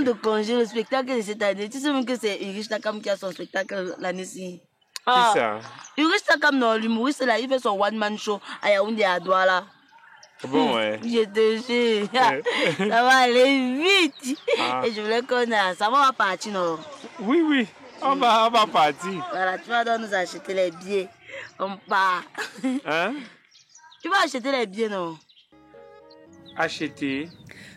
de congé, le spectacle de cette année. Tu sais même que c'est Ulrich Takam qui a son spectacle l'année-ci. Ah, c'est ça. Ulrich Takam, non, l'humoriste là, il fait son one-man show à Yaoundé à Douala. Bon, ouais. Je te jure, ça va aller vite. Et je voulais qu'on a, ça va partir, non? Oui, oui, on va partir. Voilà, tu vas donc nous acheter les billets. On part. Hein? Tu vas acheter les billets, non? Acheter.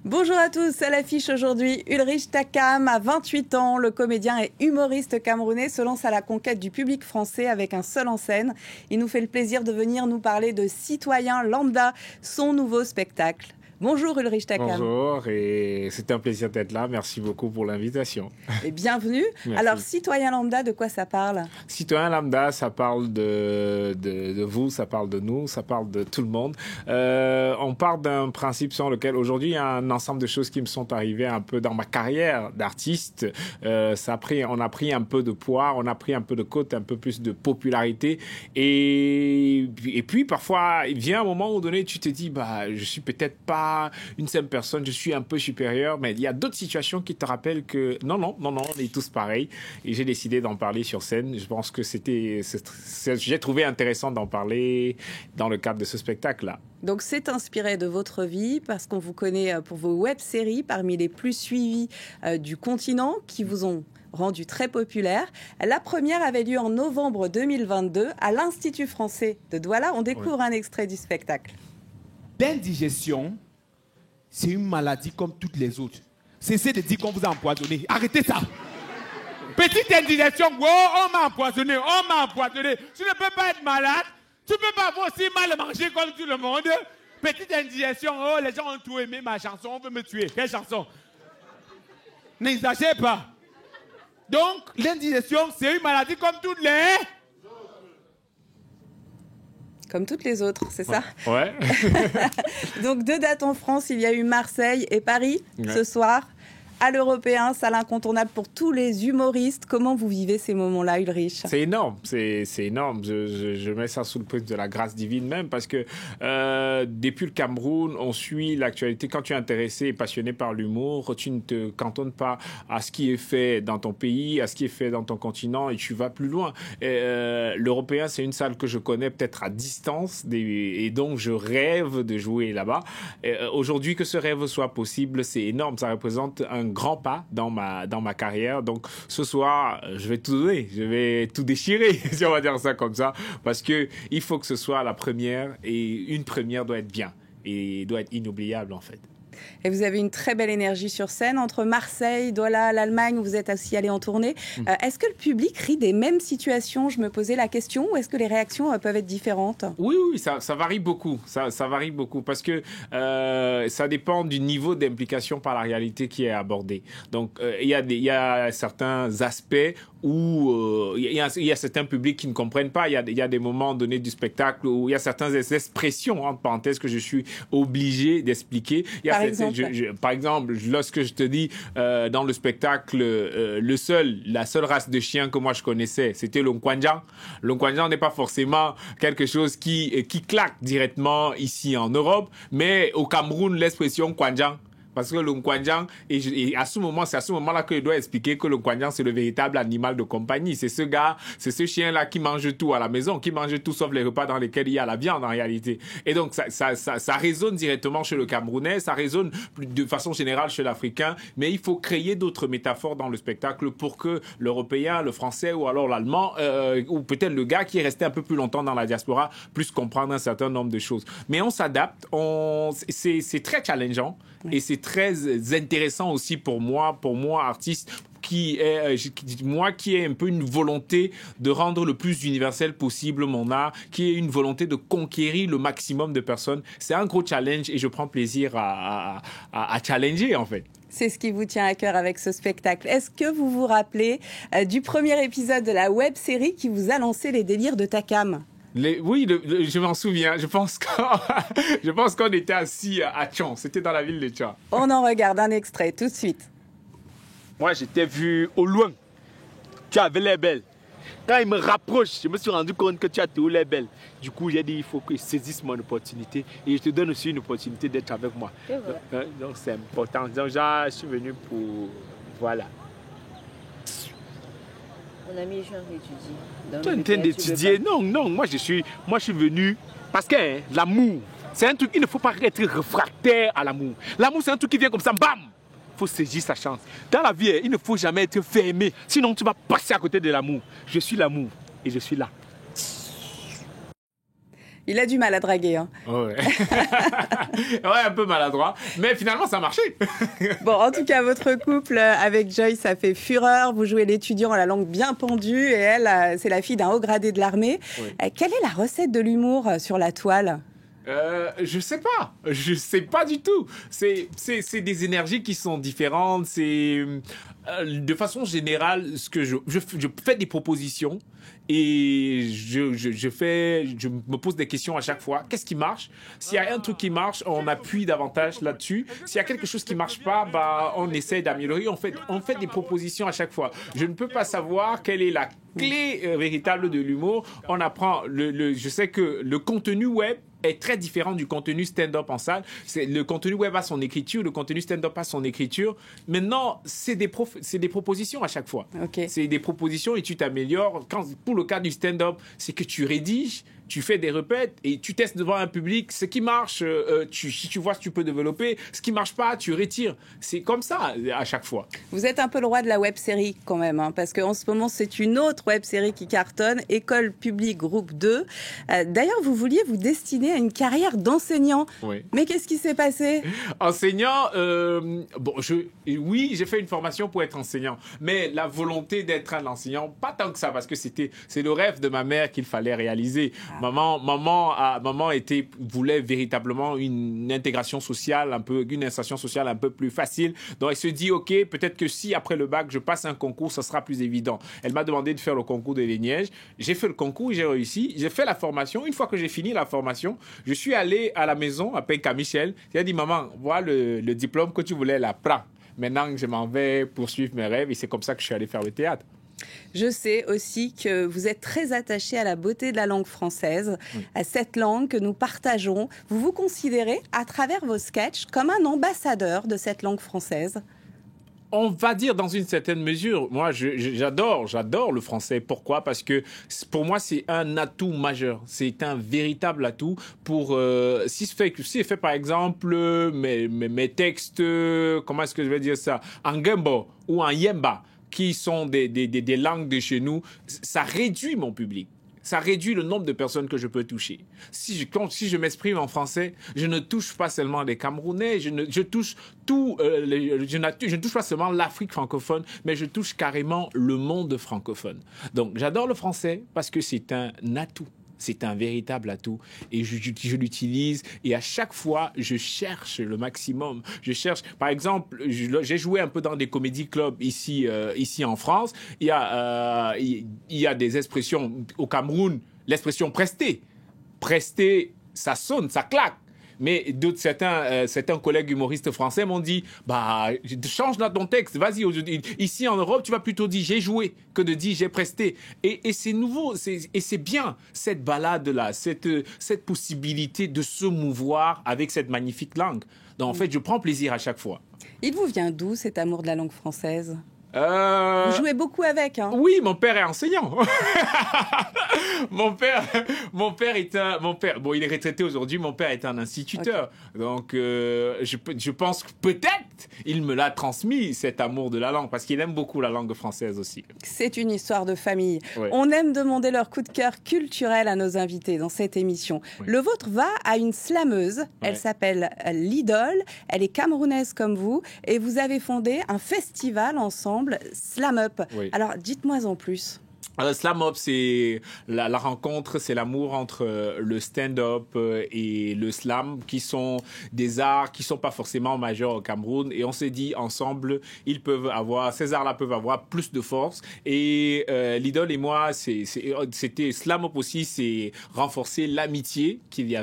Bonjour à tous, à l'affiche aujourd'hui, Ulrich Takam, à 28 ans, le comédien et humoriste camerounais se lance à la conquête du public français avec un seul en scène. Il nous fait le plaisir de venir nous parler de Citoyen Lambda, son nouveau spectacle. Bonjour Ulrich Takam. Bonjour et c'est un plaisir d'être là. Merci beaucoup pour l'invitation. Et bienvenue. Merci. Alors Citoyen Lambda, de quoi ça parle? Citoyen Lambda, ça parle de vous, ça parle de nous, ça parle de tout le monde. On part d'un principe sur lequel aujourd'hui il y a un ensemble de choses qui me sont arrivées un peu dans ma carrière d'artiste. On a pris un peu de poids, on a pris un peu de côte, un peu plus de popularité et puis parfois il vient un moment où donné tu te dis je suis peut-être pas une seule personne, je suis un peu supérieur, mais il y a d'autres situations qui te rappellent que non, on est tous pareils. Et j'ai décidé d'en parler sur scène. Je pense que j'ai trouvé intéressant d'en parler dans le cadre de ce spectacle-là. Donc c'est inspiré de votre vie parce qu'on vous connaît pour vos web-séries parmi les plus suivies du continent qui vous ont rendu très populaire. La première avait lieu en novembre 2022 à l'Institut français de Douala. On découvre un extrait du spectacle. L'indigestion, c'est une maladie comme toutes les autres. Cessez de dire qu'on vous a empoisonné. Arrêtez ça. Petite indigestion, on m'a empoisonné, Tu ne peux pas être malade. Tu ne peux pas avoir aussi mal manger comme tout le monde. Petite indigestion, les gens ont tout aimé ma chanson, on veut me tuer. Quelle chanson? N'exagère pas. Donc, l'indigestion, c'est une maladie comme toutes les... Comme toutes les autres, c'est ça? Ouais. Donc, 2 dates en France, il y a eu Marseille et Paris ce soir. À l'Européen, salle incontournable pour tous les humoristes. Comment vous vivez ces moments-là, Ulrich? C'est énorme, c'est énorme. Je mets ça sous le prisme de la grâce divine même parce que depuis le Cameroun, on suit l'actualité. Quand tu es intéressé et passionné par l'humour, tu ne te cantonnes pas à ce qui est fait dans ton pays, à ce qui est fait dans ton continent et tu vas plus loin. L'Européen, c'est une salle que je connais peut-être à distance et donc je rêve de jouer là-bas. Aujourd'hui, que ce rêve soit possible, c'est énorme. Ça représente un grand pas dans ma carrière. Donc ce soir, je vais tout donner, je vais tout déchirer, si on va dire ça comme ça, parce que il faut que ce soit la première et une première doit être bien et doit être inoubliable en fait. Et vous avez une très belle énergie sur scène. Entre Marseille, Douala, l'Allemagne, vous êtes aussi allé en tournée. Est-ce que le public rit des mêmes situations? Je me posais la question. Ou est-ce que les réactions peuvent être différentes? Oui, ça varie beaucoup. Ça varie beaucoup parce que ça dépend du niveau d'implication par la réalité qui est abordé. Donc, il y a certains aspects où il y a certains publics qui ne comprennent pas. Il y a des moments donnés du spectacle où il y a certaines expressions, entre parenthèses, que je suis obligé d'expliquer. Par exemple, lorsque je te dis dans le spectacle, la seule race de chiens que moi je connaissais, c'était l'Onkwanjan. L'Onkwanjan n'est pas forcément quelque chose qui claque directement ici en Europe, mais au Cameroun, l'expression Kwanjan. Parce que le Nkwanjan, et c'est à ce moment-là que je dois expliquer que le Nkwanjan, c'est le véritable animal de compagnie. C'est ce chien-là qui mange tout à la maison, qui mange tout sauf les repas dans lesquels il y a la viande en réalité. Et donc, ça résonne directement chez le Camerounais, ça résonne de façon générale chez l'Africain, mais il faut créer d'autres métaphores dans le spectacle pour que l'Européen, le Français ou alors l'Allemand, ou peut-être le gars qui est resté un peu plus longtemps dans la diaspora, puisse comprendre un certain nombre de choses. Mais on s'adapte, c'est très challengeant. Et c'est très intéressant aussi pour moi artiste, qui ai un peu une volonté de rendre le plus universel possible mon art, qui est une volonté de conquérir le maximum de personnes. C'est un gros challenge et je prends plaisir à challenger en fait. C'est ce qui vous tient à cœur avec ce spectacle. Est-ce que vous vous rappelez du premier épisode de la web-série qui vous a lancé les délires de Takam? Oui, je m'en souviens. Je pense qu'on était assis à Tchon. C'était dans la ville de Tchon. On en regarde un extrait tout de suite. Moi, je t'ai vu au loin. Tu avais l'air belle. Quand il me rapproche, je me suis rendu compte que tu as tout l'air belle. Du coup, j'ai dit, il faut que je saisisse mon opportunité. Et je te donne aussi une opportunité d'être avec moi. Donc, c'est important. Donc, je suis venu pour Voilà. Mon ami est en train d'étudier. Tu es en train d'étudier? Non, moi je suis venu parce que l'amour, c'est un truc, il ne faut pas être réfractaire à l'amour. L'amour, c'est un truc qui vient comme ça, bam! Il faut saisir sa chance. Dans la vie, il ne faut jamais être fermé, sinon tu vas passer à côté de l'amour. Je suis l'amour et je suis là. Il a du mal à draguer. Hein. Ouais. Ouais, un peu maladroit. Mais finalement, ça a marché. Bon, en tout cas, votre couple avec Joy, ça fait fureur. Vous jouez l'étudiant à la langue bien pendue et elle, c'est la fille d'un haut gradé de l'armée. Oui. Quelle est la recette de l'humour sur la toile ? Je sais pas du tout. C'est des énergies qui sont différentes. C'est de façon générale, ce que je fais des propositions et je me pose des questions à chaque fois. Qu'est-ce qui marche? S'il y a un truc qui marche, on appuie davantage là-dessus. S'il y a quelque chose qui marche pas, bah on essaie d'améliorer. On fait des propositions à chaque fois. Je ne peux pas savoir quelle est la clé véritable de l'humour. On apprend je sais que le contenu web est très différent du contenu stand-up en salle. Le contenu web a son écriture, le contenu stand-up a son écriture. Maintenant, c'est des propositions à chaque fois. Okay. C'est des propositions et tu t'améliores. Pour le cas du stand-up, c'est que tu rédiges, tu fais des répètes et tu testes devant un public. Ce qui marche, si tu vois ce que tu peux développer. Ce qui marche pas, tu retires. C'est comme ça à chaque fois. Vous êtes un peu le roi de la web-série quand même, hein, parce qu'en ce moment, c'est une autre web-série qui cartonne, École publique groupe 2. D'ailleurs, vous vouliez vous destiner à une carrière d'enseignant. Oui. Mais qu'est-ce qui s'est passé ? Enseignant, oui, j'ai fait une formation pour être enseignant. Mais la volonté d'être un enseignant, pas tant que ça, parce que c'est le rêve de ma mère qu'il fallait réaliser. Maman voulait véritablement une intégration sociale, une insertion sociale un peu plus facile. Donc elle se dit, ok, peut-être que si après le bac je passe un concours, ça sera plus évident. Elle m'a demandé de faire le concours de l'ENIEJ. J'ai fait le concours, j'ai réussi. J'ai fait la formation. Une fois que j'ai fini la formation, je suis allé à la maison à Penka-Michel. J'ai dit, maman, voilà le diplôme que tu voulais là, prends. Maintenant, je m'en vais poursuivre mes rêves et c'est comme ça que je suis allé faire le théâtre. Je sais aussi que vous êtes très attaché à la beauté de la langue française, à cette langue que nous partageons. Vous vous considérez, à travers vos sketchs, comme un ambassadeur de cette langue française ? On va dire dans une certaine mesure. Moi, j'adore le français. Pourquoi? Parce que pour moi, c'est un atout majeur. C'est un véritable atout pour si je fais par exemple mes textes, comment est-ce que je vais dire ça, en Gembo ou en Yemba, qui sont des langues de chez nous, ça réduit mon public. Ça réduit le nombre de personnes que je peux toucher. Si je m'exprime en français, je ne touche pas seulement les Camerounais, je touche je ne touche pas seulement l'Afrique francophone, mais je touche carrément le monde francophone. Donc j'adore le français parce que c'est un atout. C'est un véritable atout et je l'utilise et à chaque fois, je cherche le maximum. Je cherche, par exemple, j'ai joué un peu dans des comédie clubs ici en France. Il y a des expressions au Cameroun, l'expression prester. Prester, ça sonne, ça claque. Mais certains collègues humoristes français m'ont dit, change dans ton texte, vas-y. Ici en Europe, tu vas plutôt dire j'ai joué que de dire j'ai presté. Et c'est nouveau, et c'est bien cette balade-là, cette possibilité de se mouvoir avec cette magnifique langue. Donc en fait, je prends plaisir à chaque fois. Il vous vient d'où cet amour de la langue française ? Vous jouez beaucoup avec, hein? Oui, mon père est enseignant. Mon père, bon, il est retraité aujourd'hui. Mon père est un instituteur. Okay. Donc, je pense que peut-être il me l'a transmis, cet amour de la langue, parce qu'il aime beaucoup la langue française aussi. C'est une histoire de famille. Oui. On aime demander leur coup de cœur culturel à nos invités dans cette émission. Oui. Le vôtre va à une slameuse. Elle s'appelle Lidol. Elle est camerounaise comme vous. Et vous avez fondé un festival ensemble, Slam Up. Oui. Alors, dites-moi en plus. Slam Up, c'est la rencontre, c'est l'amour entre le stand-up et le slam, qui sont des arts qui sont pas forcément majeurs au Cameroun. Et on s'est dit ensemble, ces arts-là peuvent avoir plus de force. Et l'idole et moi, c'était Slam Up aussi, c'est renforcer l'amitié qui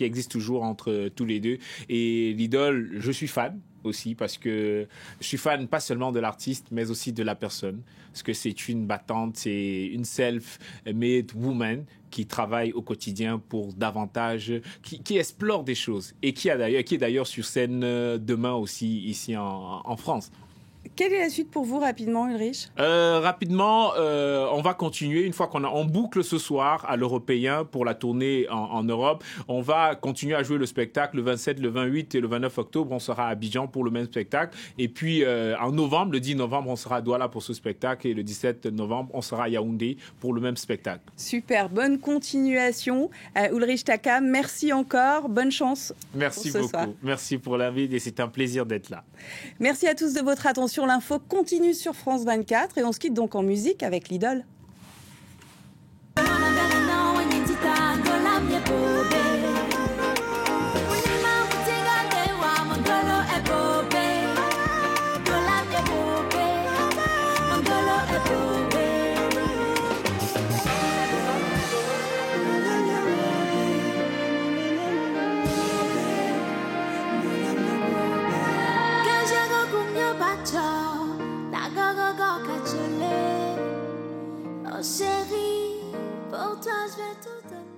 existe toujours entre tous les deux. Et l'idole, je suis fan aussi parce que je suis fan pas seulement de l'artiste mais aussi de la personne, parce que c'est une battante, c'est une self-made woman qui travaille au quotidien pour davantage, qui explore des choses et qui est d'ailleurs sur scène demain aussi ici en France. Quelle est la suite pour vous rapidement, Ulrich? Rapidement, on va continuer une fois on boucle ce soir à l'Européen pour la tournée en Europe. On va continuer à jouer le spectacle le 27, le 28 et le 29 octobre. On sera à Abidjan pour le même spectacle. Et puis en novembre, le 10 novembre, on sera à Douala pour ce spectacle et le 17 novembre, on sera à Yaoundé pour le même spectacle. Super, bonne continuation. Ulrich Takam, merci encore. Bonne chance. Merci beaucoup. Soir. Merci pour l'invite et c'est un plaisir d'être là. Merci à tous de votre attention. L'info continue sur France 24 et on se quitte donc en musique avec l'Idole. Oh chérie, pour toi je vais tout donner.